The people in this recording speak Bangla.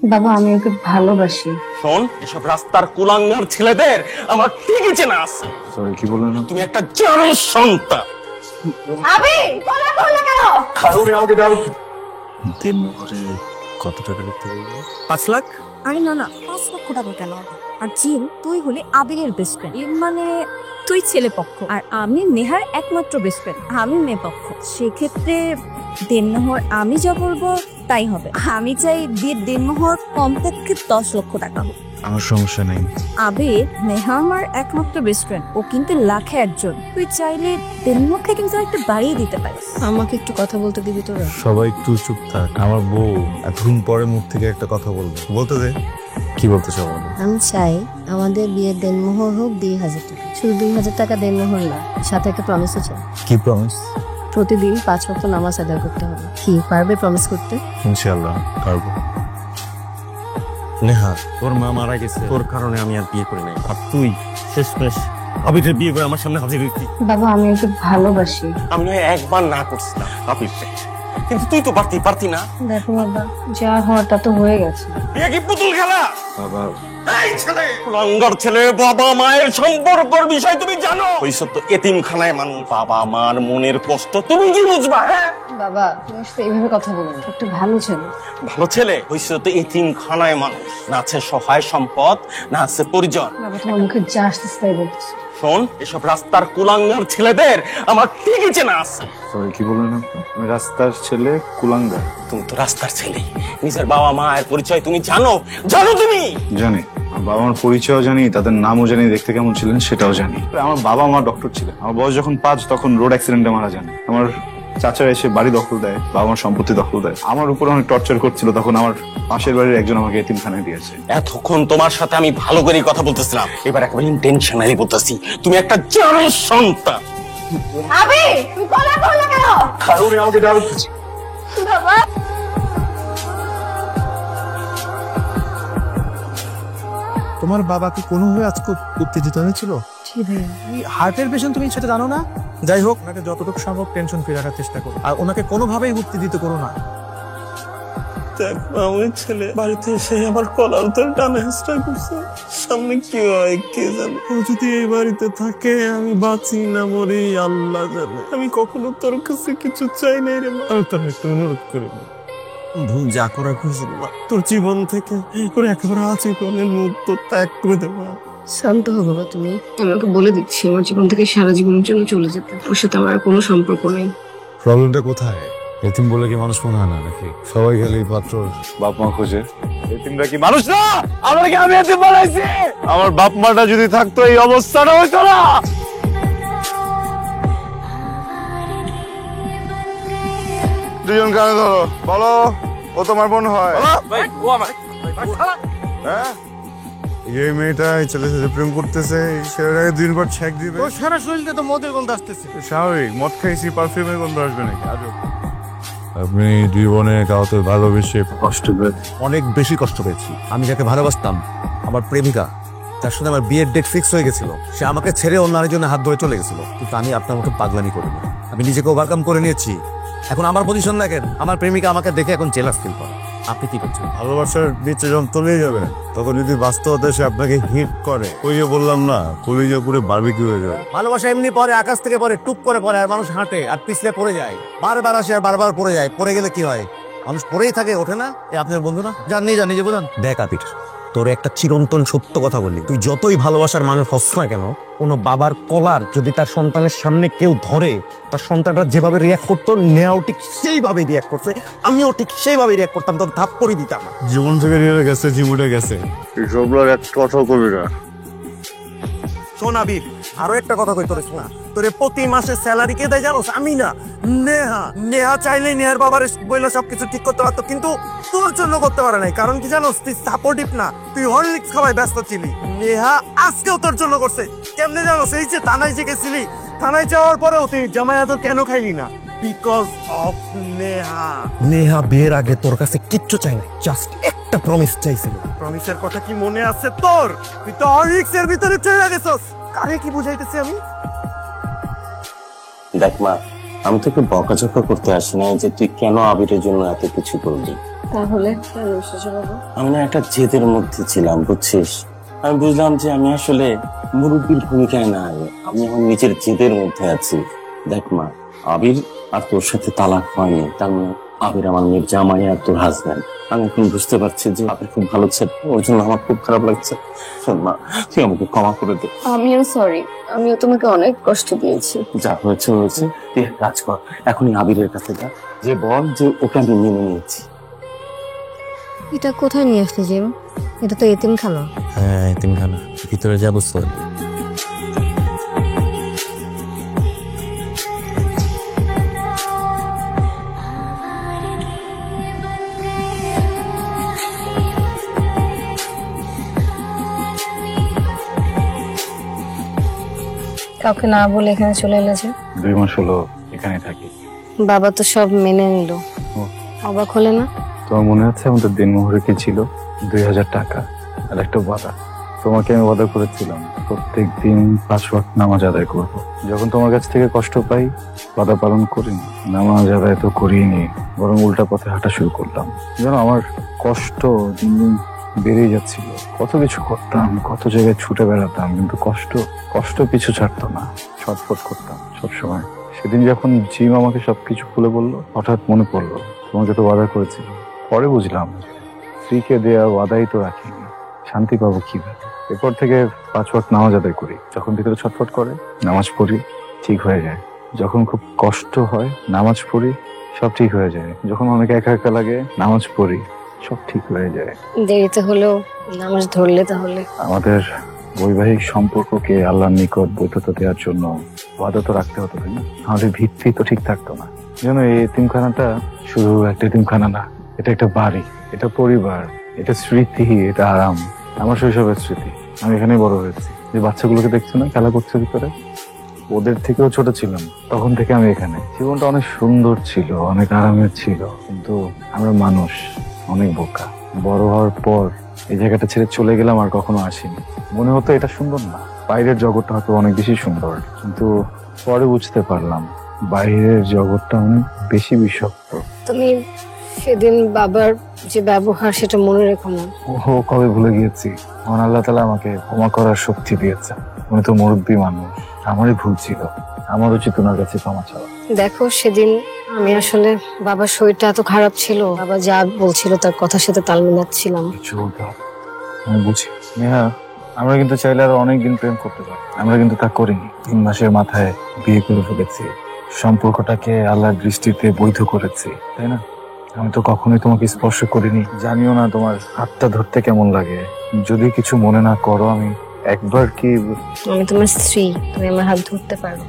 বাবা আমি ওকে ভালোবাসি। শোন, এসব রাস্তার কুলাঙ্গার ছেলেদের আমার ঠিকই চেনা আছে। সরি, কি বললেন? তুমি একটা জানোর সন্তান। আবি বলা বলা কেন? খারুরে আমাকে দাও। দিন ভরে কত টাকা লিখতে বলবো? 5 লাখ। আরে না না, 5 লক্ষ টাকা কেন? আর জিন, তুই হলি আবিরের বেস্ট ফ্রেন্ড, এর মানে তুই ছেলে পক্ষ আর আমি নেহার একমাত্র বেস্ট ফ্রেন্ড, আমি মেয়ে পক্ষ। সেক্ষেত্রে দেনমোহর আমি যা বলবো তাই হবে। আমি চাই বিয়ের দেনমোহর কমপক্ষে 10 লক্ষ টাকা হোক। আমার সমস্যা নেই। আবির, নেহা আমার একমাত্র বেস্ট ফ্রেন্ড, ও কিন্তু লাখে একজন। তুই চাইলে দেনমোহরকে কিন্তু একটা বাড়িয়ে দিতে পারিস। আমাকে একটু কথা বলতে দিবি তোরা? সবাই একটু চুপ থাক। আমার বউ এতক্ষণ পরে মুখ থেকে একটা কথা বলবে, বলতে দে। কি বলতে চাও? আমি চাই আমাদের বিয়ের দেনমোহর হোক 2,000 টাকা। শুধু 2,000 টাকা দেনমোহর না, সাথে একটা প্রমিসও চাই। কি প্রমিস? প্রতিদিন 5 ওয়াক্ত নামাজ আদায় করতে হবে। কি পারবে প্রমিস করতে? ইনশাআল্লাহ পারবো। নেহা, তোর মা মারা গেছে, তোর কারণে আমি আর বিয়ে করি নাই। আর তুই শেষমেশ আবিরের বিয়ে করে আমার সামনে হাজির হইতি। বাবা আমি ওকে ভালোবাসি। আমি নয় একবার না করছিলাম আবিরকে, কিন্তু তুই তো পারতি না। দেখো বাবা, যা হওয়ার তা তো হয়ে গেছে। এ কি পুতুল খেলা? বাবা এই ছেলে, কুলাঙ্গার ছেলে, বাবা মায়ের সম্পর্কের বিষয় তুমি জানো? ওই সব তো এতিমখানায় মানুষ, বাবা মার মনের কষ্ট তুমি কি বুঝবা? হ্যাঁ বাবা তুমি ওর সাথে এইভাবে কথা বলো না, একটু ভালো ছেলে। ভালো ছেলে হইছে তো এতিমখানায় মানুষ, না আছে সহায় সম্পদ, না আছে পরিজন। বাবা তোমার মুখে যা আসতেছে তাই বলতেছে। শোন, এসব রাস্তার কুলাঙ্গার ছেলেদের আমার ঠিকই চেনা আছে। সরি, কি বললেন? আমি রাস্তার ছেলে, কুলাঙ্গার? তুমি তো রাস্তার ছেলে, নিজের বাবা মায়ের পরিচয় তুমি জানো? তুমি জানি। আমার বাবা মার পরিচয়ও জানি, তাদের নামও জানি, দেখতে কেমন ছিলেন সেটাও জানি। আমার বাবা মা ডক্টর ছিলেন। আমার বয়স যখন 5 তখন রোড অ্যাক্সিডেন্টে মারা যান। আমার চাচারা এসে বাড়ি দখল দেয়, বাবা মার সম্পত্তি দখল দেয়। আমার উপর অনেক টর্চার করছিল, তখন আমার পাশের বাড়ির একজন আমাকে এতিমখানায় দিয়েছে। এতক্ষণ তোমার সাথে আমি ভালো করে কথা বলতেছিলাম, এবার একেবারে ইন্টেনশনালি বলতেছি, তুমি একটা জানোর সন্তান। আবি তুমি বলা বলা কেন? খারুরে আমাকে দাও। বাবা তোমার বাবাকে কোনোভাবে আজকে উত্তেজিত হয়েছিল? ঠিক ভাইয়া। হার্টের পেশেন্ট, তুমি সেটা জানো না? যাই হোক, ওনাকে যতটুকু সম্ভব টেনশন ফ্রি রাখার চেষ্টা করো, আর ওনাকে কোনোভাবেই উত্তেজিত করো না। আমার ছেলে বাড়িতে এসে আমার কলার ধরে টানা হেঁচড়া করছে, সামনে কি হয় কে জানে। ও যদি এই বাড়িতে থাকে আমি বাঁচি না মরি আল্লাহ জানে। আমি কখনো তোর কাছে কিছু চাই নাই রে মা, আমি তোর একটু অনুরোধ করি না, ভুল যা করা করছিল না, তোর জীবন থেকে করে একেবারে আছে কোনের মুক্ত ত্যাগ করে দেবো। শান্ত হো বাবা তুমি। আমি ওকে বলে দিচ্ছি আমার জীবন থেকে সারা জীবনের জন্য চলে যেতে। ওর সাথে আমার আর কোনো সম্পর্ক নেই। প্রবলেমটা কোথায়? এতিম বলে কি মানুষ মনে হয় না নাকি? সবাই গেলে পাত্র বাপ মা খোঁজে। এতিমরা কি মানুষ না? আমরা কি আমি এতিম বানাইছি? আমার বাপ মাটা যদি থাকতো এই অবস্থাটা হইতো না। দুজন কানে ধরো, বলো ও তোমার বোন হয়? হ্যাঁ, এই মেয়েটা এই ছেলের সাথে প্রেম করতেছে, ছেলেটাকে 2 বার ছ্যাক দিবে। ওর সারা শরীরে তো মদের গন্ধ আসতেছে। স্বাভাবিক, মদ খাইছি, পারফিউমের গন্ধ আসবে নাকি? আজব। আপনি জীবনে কাউকে ভালোবেসে কষ্ট পেয়েছেন? অনেক বেশি কষ্ট পেয়েছি। আমি যাকে ভালোবাসতাম, আমার প্রেমিকা, তার সাথে আমার বিয়ের ডেট ফিক্স হয়ে গেছিল, সে আমাকে ছেড়ে অন্য আরেকজনের হাত ধরে চলে গেছিল। কিন্তু আমি আপনার মতো পাগলামি করিনি, আমি নিজেকে ওভারকাম করে নিয়েছি। এখন আমার পজিশন দেখেন, আমার প্রেমিকা আমাকে দেখে এখন জেলাস ফিল করে। আপনি কি করছেন? ভালোবাসার বিচে যখন তলেই যাবে, তখন যদি বাস্তবতা সে আপনাকে হিট করে, ওই যে বললাম না, কলিজা পুরো বারবিকিউ হয়ে যাবে। ভালোবাসা এমনি পরে, আকাশ থেকে পরে, টুপ করে পরে, আর মানুষ হাঁটে আর পিছলে পড়ে যায়, বারবার আসে আর বারবার পড়ে যায়। পড়ে গেলে কি হয়? মানুষ পড়েই থাকে, ওঠে না। এ আপনার বন্ধু না? জাননি জানি যে বোঝান। দেখ আপির, তোর একটা চিরন্তন সত্য কথা বলি, তুই যতই ভালোবাসার মানুষ হস না কেন, কোনো বাবার কলার যদি তার সন্তানের সামনে কেউ ধরে, তার সন্তানটা যেভাবে রিয়াক্ট করতো, নেওয়াও ঠিক সেইভাবে রিয়াক্ট করছে, আমিও ঠিক সেইভাবে রিয়াক্ট করতাম, তোর ধাপ করে দিতাম। জীবন থেকে নিয়ে গেছে, জীবনে গেছে, এইসবগুলোর এক কথাও কবি না। শোন আবির, আরো একটা কথা কই তোরে, শোনা, তোরে প্রতি মাসে স্যালারি কে দেয় জানোস? আমি না, নেহা। নেহা চাইলে নেহার বাবার বইলে সবকিছু ঠিক করতে পারতো, কিন্তু তোর জন্য করতে পারে নাই। কারণ কি জানোস? তুই সাপোর্টিভ না, তুই হরলিক্স খাওয়ায় ব্যস্ত ছিলি। নেহা আজকেও তোর জন্য করছে। কেমনে জানোস? এই যে থানায় যে গেছিলি, থানায় যাওয়ার পরেও তুই জামায়াত কেন খাইলি না? Because of Neha. নেহা বিয়ের আগে তোর কাছে কিচ্ছু চাই না, জাস্ট একটা প্রমিস চাইছিল। প্রমিসের কথা কি মনে আছে তোর? তুই তো হরলিক্সের ভিতরে চলে গেছস। কারে কি বুঝাইতেছি আমি? দেখ মা, আমি তোকে বকাঝকা করতে আসি না যে তুই কেন আবিরের জন্য এত কিছু করলি। তাহলে কেন এসেছো বাবা? আমি না একটা জেদের মধ্যে ছিলাম, বুঝছিস? আমি বুঝলাম যে আমি আসলে মুরব্বীর ভূমিকায় নাই, আমি আমার নিজের জেদের মধ্যে আছি। দেখ মা, আবির আর তোর সাথে তালাক হয়নি, তার মানে আবির আমার মেয়ের জামাই আর তোর হাজব্যান্ড। আমি এখন বুঝতে পারছি যে আবির খুব ভালো ছেলে, ওর জন্য আমার খুব খারাপ লাগছে। শোন মা, তুই আমাকে ক্ষমা করে দে। আমিও সরি, আমিও তোমাকে অনেক কষ্ট দিয়েছি। যা হয়েছে হয়েছে, তুই এক কাজ কর, এখনই আবিরের কাছে যা, যে বল যে ওকে আমি মেনে নিয়েছি। এটা কোথায় নিয়ে আসলে জিম? এটা তো এতিমখানা। হ্যাঁ, এতিমখানা। ভিতরে যাবো স্যার। কাউকে না বলে এখানে চলে এলে যে? 2 মাস হলো এখানে থাকি। বাবা তো সব মেনে নিল, অবাক হলে না? তোমার মনে আছে আমাদের দিনমোহরে কি ছিল? 2000 টাকা আর একটা ওয়াদা। তোমাকে আমি ওয়াদা করেছিলাম প্রত্যেক দিন 5 ওয়াক্ত নামাজ আদায় করব। যখন তোমার কাছ থেকে কষ্ট পাই, ওয়াদা পালন করিনি, নামাজ আদায় তো করিনি, বরং উল্টা পথে হাঁটা শুরু করলাম। যেন আমার কষ্ট দিন দিন বেড়েই যাচ্ছিল। কত কিছু করতাম, কত জায়গায় ছুটে বেড়াতাম, কিন্তু কষ্ট পিছু ছাড়তো না। ছটফট করতাম সবসময়। সেদিন যখন জিম আমাকে সবকিছু খুলে বললো, হঠাৎ মনে পড়লো তোমাকে তো ওয়াদা করেছিলাম। পরে বুঝলাম স্ত্রীকে দেয়া ওয়াদাই তো রাখিনি, শান্তি পাবো কিভাবে। এরপর থেকে 5 ওয়াক্ত নামাজ আদায় করি। যখন ভিতরে ছটফট করে নামাজ পড়ি, ঠিক হয়ে যায়। যখন খুব কষ্ট হয় নামাজ পড়ি, সব ঠিক হয়ে যায়। যখন অনেক একা একা লাগে নামাজ পড়ি, সব ঠিক হয়ে যায়। দেরিতে হলেও নামাজ ধরলে তাহলে। আমাদের বৈবাহিক সম্পর্ককে আল্লাহর নিকট বৈধতা দেওয়ার জন্য ওয়াদা তো রাখতে হতো, তাই না? আমাদের ভিত্তি তো ঠিক থাকতো না। যেন এই এতিমখানাটা শুধু একটা এতিমখানা না, এটা একটা বাড়ি, এটা পরিবার, এটা স্মৃতি, এটা আরাম। আমার শৈশবের স্মৃতি। আমি এখানেই বড় হয়েছি। যে বাচ্চাগুলোকে দেখছো না খেলা করছে ভিতরে, ওদের থেকেও ছোট ছিলাম তখন থেকে আমি এখানে। জীবনটা অনেক সুন্দর ছিল, অনেক আরামের ছিল, কিন্তু আমরা মানুষ অনেক বোকা। বড় হওয়ার পর এই জায়গাটা ছেড়ে চলে গেলাম, আর কখনো আসিনি। মনে হতো এটা সুন্দর না, বাইরের জগৎটা হয়তো অনেক বেশি সুন্দর, কিন্তু পরে বুঝতে পারলাম বাইরের জগৎটা অনেক বেশি বিষাক্ত। তুমি সেদিন বাবার যে ব্যবহার সেটা মনে রেখো না। ও কবে ভুলে গিয়েছি। আমার আল্লাহ তাআলা আমাকে ক্ষমা করার শক্তি দিয়েছে। উনি তো মুরব্বী মানুষ, আমারই ভুল ছিল। আমার উচিত ওনার কাছে ক্ষমা চাওয়া। দেখো সেদিন আমি আসলে বাবার শরীরটা এত খারাপ ছিল, বাবা যা বলছিল তার কথার সাথে তাল মিলাচ্ছিলাম। কিছু বলতে হবে, আমি বুঝি। নেহা, আমরা কিন্তু চাইলে আরো অনেকদিন প্রেম করতে পারি, আমরা কিন্তু তা করিনি। 3 মাসের মাথায় বিয়ে করে ফেলেছি, সম্পর্কটাকে আল্লাহর দৃষ্টিতে বৈধ করেছি, তাই না? আমি তো কখনোই তোমাকে স্পর্শ করিনি, জানিও না তোমার হাতটা ধরতে কেমন লাগে। যদি কিছু মনে না করো, আমি একবার কি আমি তোমার স্ত্রী, তুমি আমার হাত ধরতে পারো।